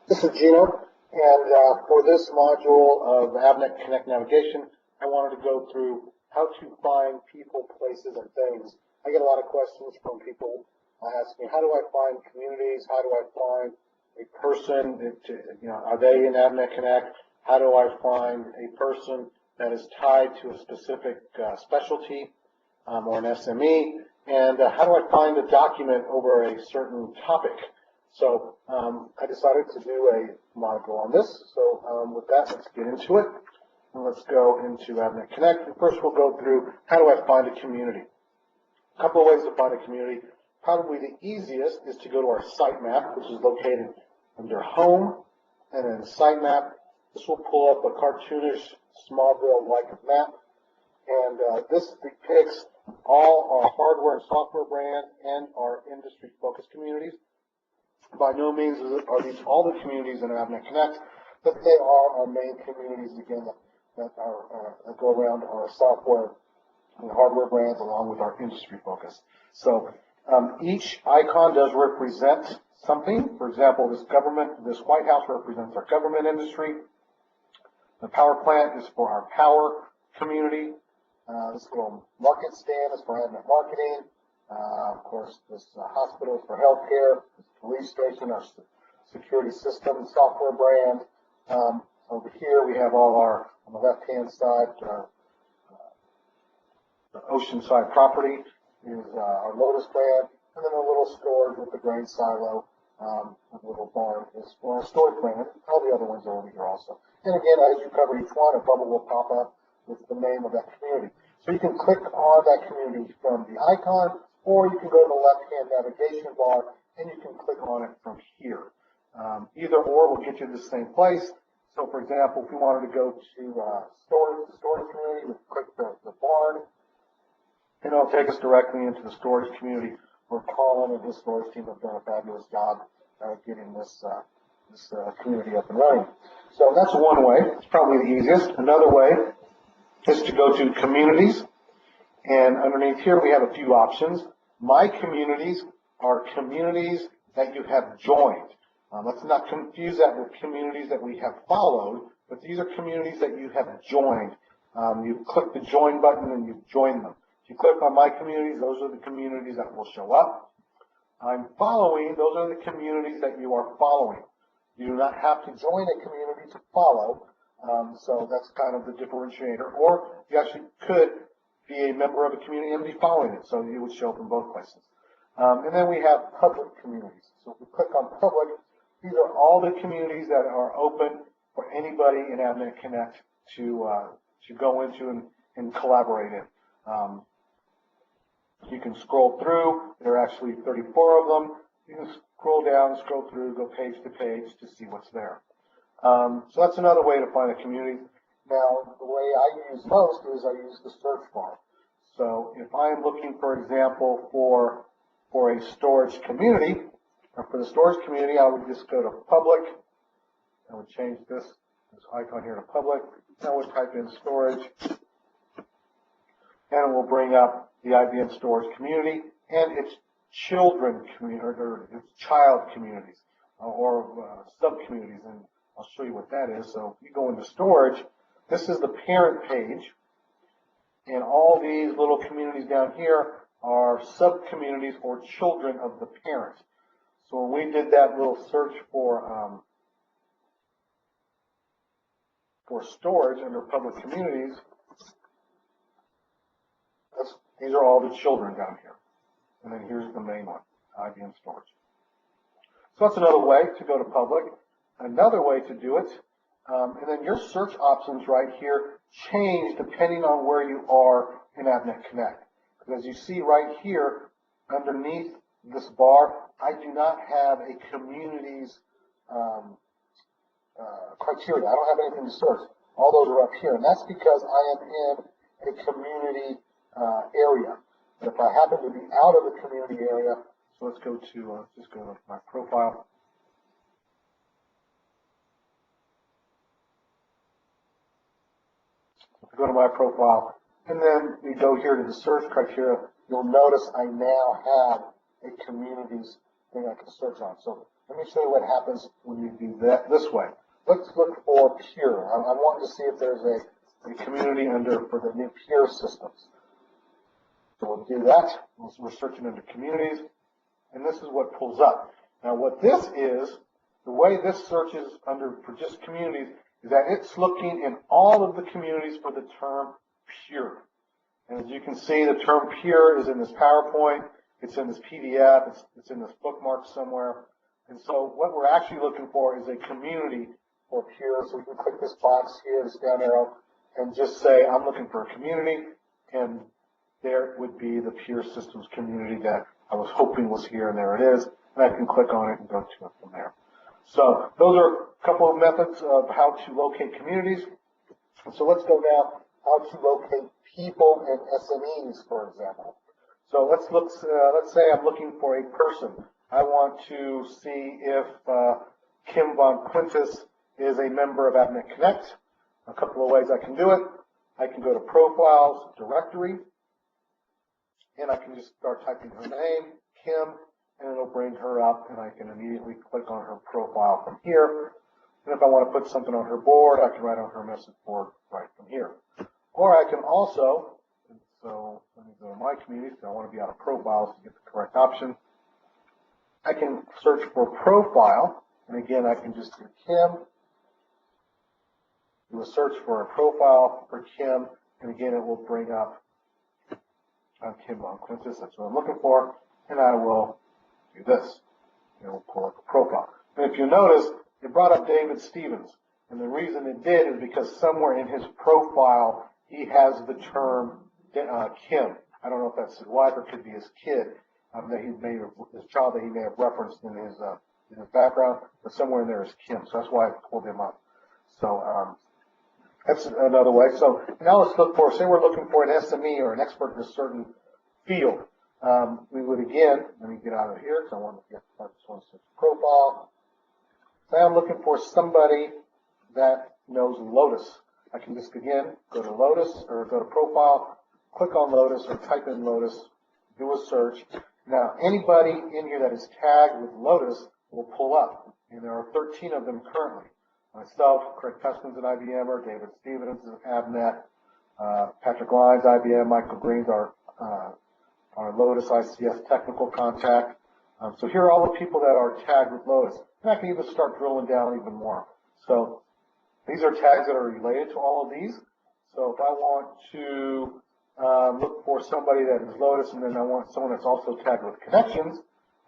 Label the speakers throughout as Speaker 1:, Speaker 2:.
Speaker 1: This is Gino, and for this module of AvnetConnect navigation, I wanted to go through how to find people, places, and things. I get a lot of questions from people asking, how do I find communities? How do I find a person? Are they in AvnetConnect? How do I find a person that is tied to a specific specialty or an SME? And how do I find a document over a certain topic? So I decided to do a module on this. So with that, let's get into it. And let's go into AvnetConnect. And first, we'll go through how do I find a community. A couple of ways to find a community. Probably the easiest is to go to our sitemap, which is located under Home, and then Sitemap. This will pull up a cartoonish Smallville-like map. And this depicts all our hardware and software brands and our industry-focused communities. By no means are these all the communities in AvnetConnect, but they are our main communities, again, that go around our software and hardware brands along with our industry focus. So each icon does represent something. For example, this White House represents our government industry. The power plant is for our power community. This little market stand is for Avnet marketing. Of course, this hospital is for healthcare. This police station, our security system software brand. Over here, we have all our, on the left-hand side, the Oceanside property is our Lotus brand. And then a little storage with the grain silo, a little barn is for our storage brand. All the other ones are over here also. And again, as you cover each one, a bubble will pop up with the name of that community. So you can click on that community from the icon, or you can go to the left-hand navigation bar and you can click on it from here. Either or will get you to the same place. So, for example, if we wanted to go to storage community, we click the barn, and it'll take us directly into the storage community, where Colin and his storage team have done a fabulous job getting this community up and running. So that's one way. It's probably the easiest. Another way is to go to communities, and underneath here we have a few options. My communities are communities that you have joined. Let's not confuse that with communities that we have followed, but these are communities that you have joined. You click the join button and you join them. If you click on my communities, those are the communities that will show up. I'm following, those are the communities that you are following. You do not have to join a community to follow, so that's kind of the differentiator. Or you actually could be a member of a community and be following it, so you would show up in both places. And then we have public communities. So if we click on public, these are all the communities that are open for anybody in AvnetConnect to go into and collaborate in. You can scroll through. There are actually 34 of them. You can scroll down, scroll through, go page to page to see what's there. So that's another way to find a community. Now, the way I use most is I use the search bar. So if I'm looking, for example, for a storage community, or for the storage community, I would just go to public. I would change this icon here to public. I would type in storage, and it will bring up the IBM storage community and its children community, or its child communities, or sub-communities, and I'll show you what that is. So if you go into storage, this is the parent page, and all these little communities down here are sub-communities or children of the parent. So when we did that little search for storage under public communities, these are all the children down here. And then here's the main one, IBM storage. So that's another way to go to public. Another way to do it, and then your search options right here change depending on where you are in AvnetConnect. Because as you see right here, underneath this bar, I do not have a community's criteria. I don't have anything to search. All those are up here, and that's because I am in a community area. But if I happen to be out of the community area, so let's go to just go to my profile. Go to my profile, and then we go here to the search criteria. You'll notice I now have a communities thing I can search on. So Let me show you what happens when you do that this way. Let's look for peer. I'm wanting to see if there's a community for the new peer systems. So we'll do that. We're searching under communities, and this is what pulls up. Now what this is, the way this searches for just communities, is that it's looking in all of the communities for the term peer. And as you can see, the term peer is in this PowerPoint, it's in this PDF, it's in this bookmark somewhere. And so what we're actually looking for is a community for peer. So we can click this box here, this down arrow, and just say, I'm looking for a community, and there would be the peer systems community that I was hoping was here, and there it is. And I can click on it and go to it from there. So those are a couple of methods of how to locate communities. So let's go now how to locate people and SMEs, for example. So let's say I'm looking for a person. I want to see if Kim Von Quintus is a member of AvnetConnect. A couple of ways I can do it. I can go to Profiles, Directory, and I can just start typing her name, Kim, and it'll bring her up, and I can immediately click on her profile from here. And if I want to put something on her board, I can write on her message board right from here. Or I can also, so let me go to my community, so I want to be out of profiles to get the correct option. I can search for profile, and again, I can just do Kim, do a search for a profile for Kim, and again, it will bring up Kim Von Quintus, that's what I'm looking for, and I will do this. It will pull up a profile. And if you notice, it brought up David Stevens, and the reason it did is because somewhere in his profile, he has the term Kim. I don't know if that's his wife or it could be his kid, his child that he may have referenced in his background, but somewhere in there is Kim. So that's why I pulled him up. So that's another way. So now let's look for, say we're looking for an SME or an expert in a certain field. We would again, let me get out of here because I want to get this one search profile. Say I'm looking for somebody that knows Lotus. I can just again go to Lotus or go to Profile, click on Lotus or type in Lotus, do a search. Now anybody in here that is tagged with Lotus will pull up, and there are 13 of them currently. Myself, Craig Tessman's an IBMer, David Stevens is an Avnet, Patrick Lyons, IBM, Michael Green's our Lotus ICS technical contact. So here are all the people that are tagged with Lotus. And I can even start drilling down even more. So these are tags that are related to all of these. So if I want to look for somebody that is Lotus and then I want someone that's also tagged with connections,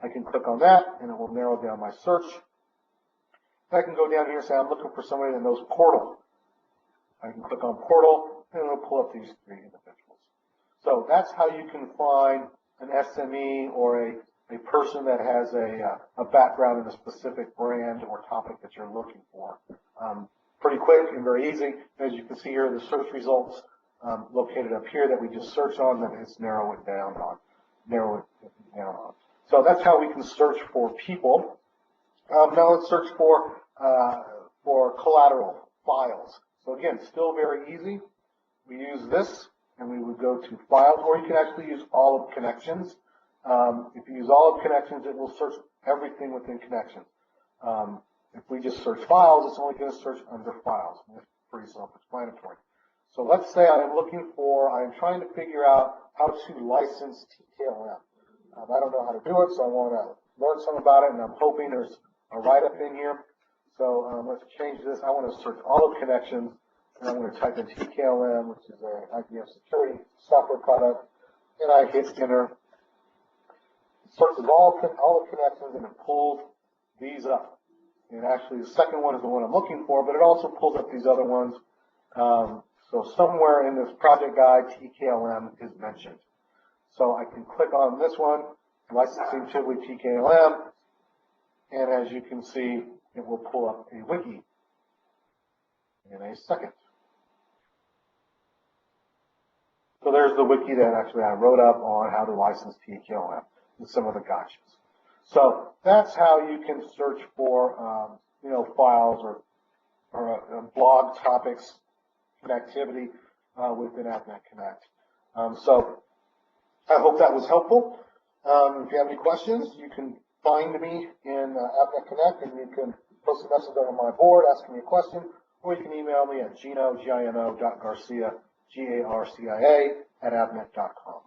Speaker 1: I can click on that and it will narrow down my search. I can go down here and say I'm looking for somebody that knows Portal. I can click on Portal and it'll pull up these 3 individuals. So that's how you can find an SME or a person that has a background in a specific brand or topic that you're looking for. Pretty quick and very easy. As you can see here, the search results located up here that we just searched on, that it's narrow it down on. So that's how we can search for people. Now let's search for collateral files. So again, still very easy. We use this, and we would go to Files, or you can actually use all of Connections. If you use all of Connections, it will search everything within Connections. If we just search Files, it's only going to search under Files. It's pretty self-explanatory. So let's say I'm trying to figure out how to license TKLM. I don't know how to do it, so I want to learn some about it, and I'm hoping there's a write-up in here. So let's change this. I want to search all of Connections, and I'm going to type in TKLM, which is an IBM security software product, and I hit Enter. It searches all of Connections, and it pulls these up. And actually, the second one is the one I'm looking for, but it also pulls up these other ones. So somewhere in this project guide, TKLM is mentioned. So I can click on this one, licensing Tivoli TKLM, and as you can see, it will pull up a wiki in a second. So there's the wiki that actually I wrote up on how to license TKLM and some of the gotchas. So that's how you can search for, files or blog topics, connectivity within AvnetConnect. So I hope that was helpful. If you have any questions, you can find me in AvnetConnect, and you can post a message on my board asking me a question, or you can email me at gino.garcia, Garcia, @avnet.com.